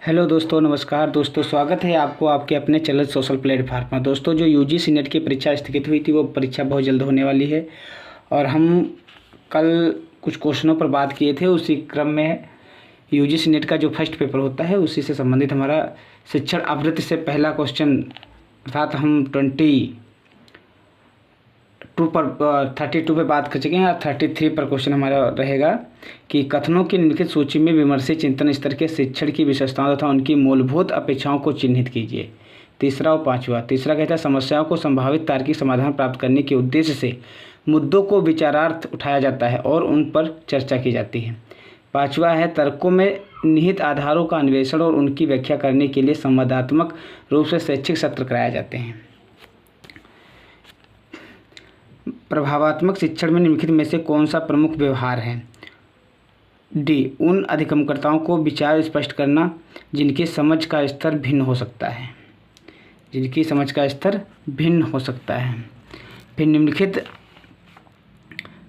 Hello दोस्तों, नमस्कार दोस्तों। स्वागत है आपको आपके अपने चैनल सोशल प्लेटफार्म पर। दोस्तों, जो यूजीसी नेट की परीक्षा स्थगित हुई थी वो परीक्षा बहुत जल्द होने वाली है और हम कल कुछ क्वेश्चनों पर बात किए थे। उसी क्रम में यूजीसी नेट का जो फर्स्ट पेपर होता है उसी से संबंधित हमारा शिक्षण आवृत्ति से पहला क्वेश्चन, अर्थात हम 32 पे बात कर चुके हैं और 33 पर क्वेश्चन हमारा रहेगा कि कथनों की निम्नलिखित सूची में विमर्शित चिंतन स्तर के शिक्षण की विशेषताओं तथा उनकी मूलभूत अपेक्षाओं को चिन्हित कीजिए। तीसरा और पांचवा। तीसरा कहता है समस्याओं को संभावित तार्किक समाधान प्राप्त करने के उद्देश्य से मुद्दों को विचारार्थ उठाया जाता है और उन पर चर्चा की जाती है। पांचवा है तर्कों में निहित आधारों का अन्वेषण और उनकी व्याख्या करने के लिए संवादात्मक रूप से शैक्षिक सत्र कराए जाते हैं। प्रभावात्मक शिक्षण में निम्नलिखित में से कौन सा प्रमुख व्यवहार है? डी, उन अधिगमकर्ताओं को विचार स्पष्ट करना जिनकी समझ का स्तर भिन्न हो सकता है। जिनकी समझ का स्तर भिन्न हो सकता है। फिर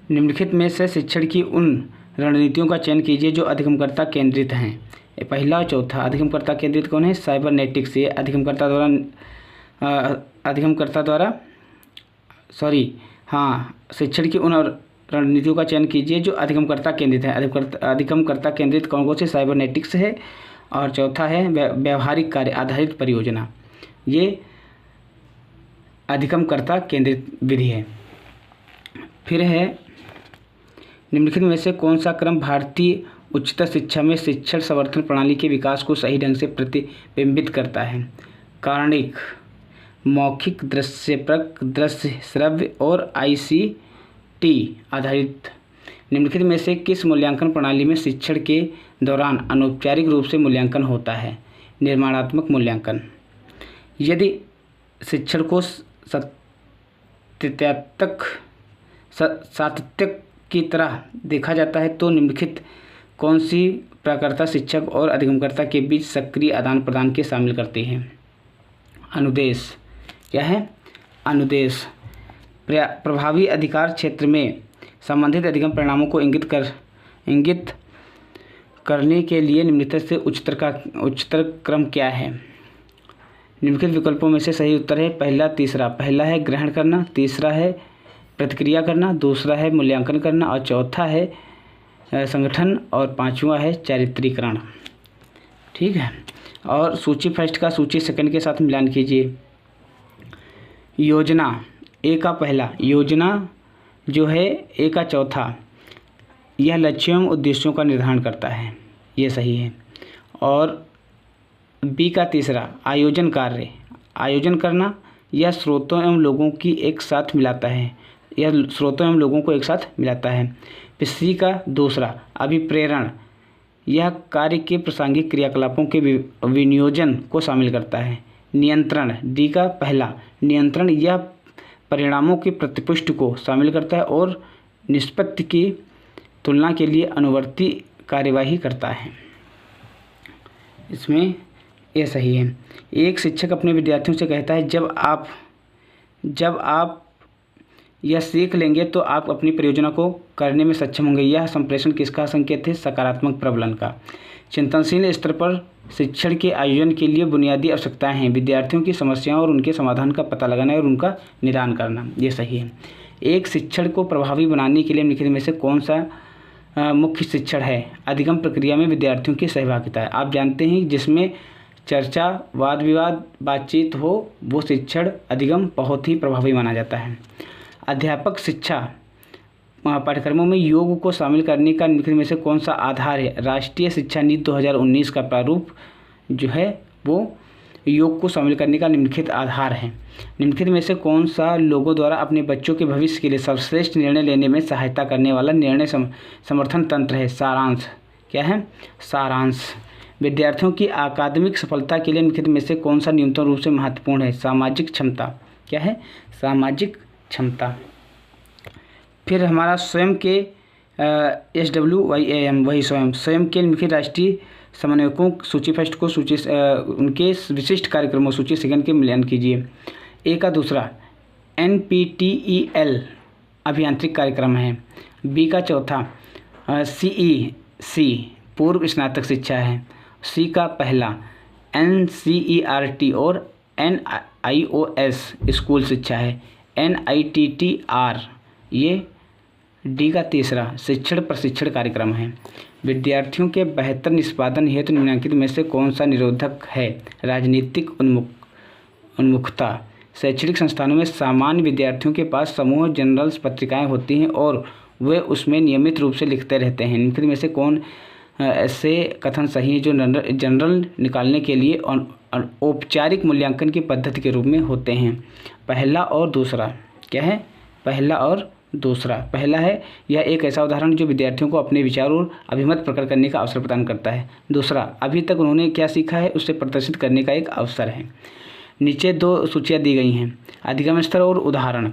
निम्नलिखित में से शिक्षण की उन रणनीतियों का चयन कीजिए जो अधिगमकर्ता केंद्रित हैं। ये पहला और चौथा। अधिगमकर्ता केंद्रित कौन है? साइबरनेटिक्स। ये शिक्षण की उन रणनीतियों का चयन कीजिए जो अधिगमकर्ता केंद्रित है। अधिगमकर्ता केंद्रित कौन कौन से? साइबरनेटिक्स है और चौथा है व्यवहारिक कार्य आधारित परियोजना। ये अधिगमकर्ता केंद्रित विधि है। फिर है निम्नलिखित में से कौन सा क्रम भारतीय उच्चतर शिक्षा में शिक्षण संवर्धन प्रणाली के विकास को सही ढंग से प्रतिबिंबित करता है? कार्णिक, मौखिक, दृश्यपरक, दृश्य, श्रव्य और ICT आधारित। निम्नलिखित में से किस मूल्यांकन प्रणाली में शिक्षण के दौरान अनौपचारिक रूप से मूल्यांकन होता है? निर्माणात्मक मूल्यांकन। यदि शिक्षण को सातत्य की तरह देखा जाता है तो निम्नलिखित कौन सी प्रकृति शिक्षक और अधिगमकर्ता के बीच सक्रिय आदान प्रदान के शामिल करती है? अनुदेश। क्या है? अनुदेश। प्रभावी अधिकार क्षेत्र में संबंधित अधिगम परिणामों को इंगित करने के लिए निम्नलिखित से उच्चतर क्रम क्या है? निम्नलिखित विकल्पों में से सही उत्तर है पहला, तीसरा। पहला है ग्रहण करना, तीसरा है प्रतिक्रिया करना, दूसरा है मूल्यांकन करना और चौथा है संगठन और पांचवा है चारित्रीकरण। ठीक है। और सूची फर्स्ट का सूची सेकंड के साथ मिलान कीजिए। योजना ए का पहला, योजना जो है ए का चौथा, यह लक्ष्यों एवं उद्देश्यों का निर्धारण करता है, ये सही है। और बी का तीसरा, आयोजन कार्य, आयोजन करना, यह स्रोतों एवं लोगों की एक साथ मिलाता है, यह स्रोतों एवं लोगों को एक साथ मिलाता है। सी का दूसरा, अभिप्रेरण, यह कार्य के प्रासंगिक क्रियाकलापों के विनियोजन को शामिल करता है। नियंत्रण, डी का पहला, नियंत्रण, यह परिणामों की प्रतिपुष्टि को शामिल करता है और निष्पत्ति की तुलना के लिए अनुवर्ती कार्यवाही करता है। इसमें यह सही है। एक शिक्षक अपने विद्यार्थियों से कहता है जब आप यह सीख लेंगे तो आप अपनी परियोजना को करने में सक्षम होंगे। यह संप्रेषण किसका संकेत है? सकारात्मक प्रबलन का। चिंतनशील स्तर पर शिक्षण के आयोजन के लिए बुनियादी आवश्यकताएं हैं विद्यार्थियों की समस्याओं और उनके समाधान का पता लगाना और उनका निदान करना, ये सही है। एक शिक्षण को प्रभावी बनाने के लिए निम्नलिखित में से कौन सा मुख्य शिक्षण है? अधिगम प्रक्रिया में विद्यार्थियों की सहभागिता है। आप जानते हैं जिसमें चर्चा, वाद विवाद, बातचीत हो, वो शिक्षण अधिगम बहुत ही प्रभावी माना जाता है। अध्यापक शिक्षा पाठ्यक्रमों में योग को शामिल करने का निम्नलिखित में से कौन सा आधार है? राष्ट्रीय शिक्षा नीति 2019 का प्रारूप जो है वो योग को शामिल करने का निम्नलिखित आधार है। निम्नलिखित में से कौन सा लोगों द्वारा अपने बच्चों के भविष्य के लिए सर्वश्रेष्ठ निर्णय लेने में सहायता करने वाला निर्णय समर्थन तंत्र है? सारांश। क्या है? सारांश। विद्यार्थियों की अकादमिक सफलता के लिए निम्नलिखित में से कौन सा न्यूनतम रूप से महत्वपूर्ण है? सामाजिक क्षमता। क्या है? सामाजिक क्षमता। फिर हमारा स्वयं के SWYAM, वही स्वयं के निम्नलिखित राष्ट्रीय समन्वयकों सूची फर्स्ट को उनके विशिष्ट कार्यक्रमों सूची सेकंड के मिलान कीजिए। ए का दूसरा, NPTEL अभियांत्रिक कार्यक्रम है। बी का चौथा, CEC पूर्व स्नातक शिक्षा है। सी का पहला NCERT और NIOS स्कूल शिक्षा है। NITTR ये डी का तीसरा शिक्षण प्रशिक्षण कार्यक्रम है। विद्यार्थियों के बेहतर निष्पादन हेतु निम्नलिखित में से कौन सा निरोधक है? राजनीतिक उन्मुखता। शैक्षणिक संस्थानों में सामान्य विद्यार्थियों के पास समूह जनरल्स पत्रिकाएं होती हैं और वे उसमें नियमित रूप से लिखते रहते हैं। निम्नलिखित में से कौन ऐसे कथन सही है जो जनरल निकालने के लिए औपचारिक मूल्यांकन की पद्धति के रूप में होते हैं? पहला और दूसरा। क्या है? पहला और दूसरा। पहला है, यह एक ऐसा उदाहरण जो विद्यार्थियों को अपने विचार और अभिमत प्रकट करने का अवसर प्रदान करता है। दूसरा, अभी तक उन्होंने क्या सीखा है उसे प्रदर्शित करने का एक अवसर है। नीचे दो सूचियाँ दी गई हैं। अधिगम स्तर और उदाहरण।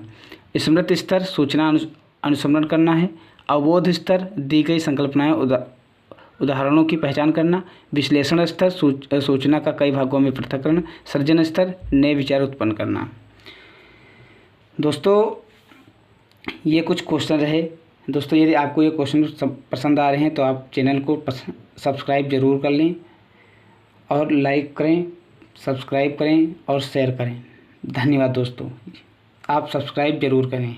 स्मृति स्तर सूचना अनुस्मरण करना है। अवबोध स्तर दी गई संकल्पनाएं उदाहरणों की पहचान करना। विश्लेषण स्तर सूचना का कई भागों में पृथक्करण। सृजन स्तर नए विचार उत्पन्न करना। दोस्तों ये कुछ क्वेश्चन रहे। दोस्तों यदि आपको ये क्वेश्चन पसंद आ रहे हैं तो आप चैनल को सब्सक्राइब ज़रूर कर लें और लाइक करें, सब्सक्राइब करें और शेयर करें। धन्यवाद दोस्तों। आप सब्सक्राइब ज़रूर करें।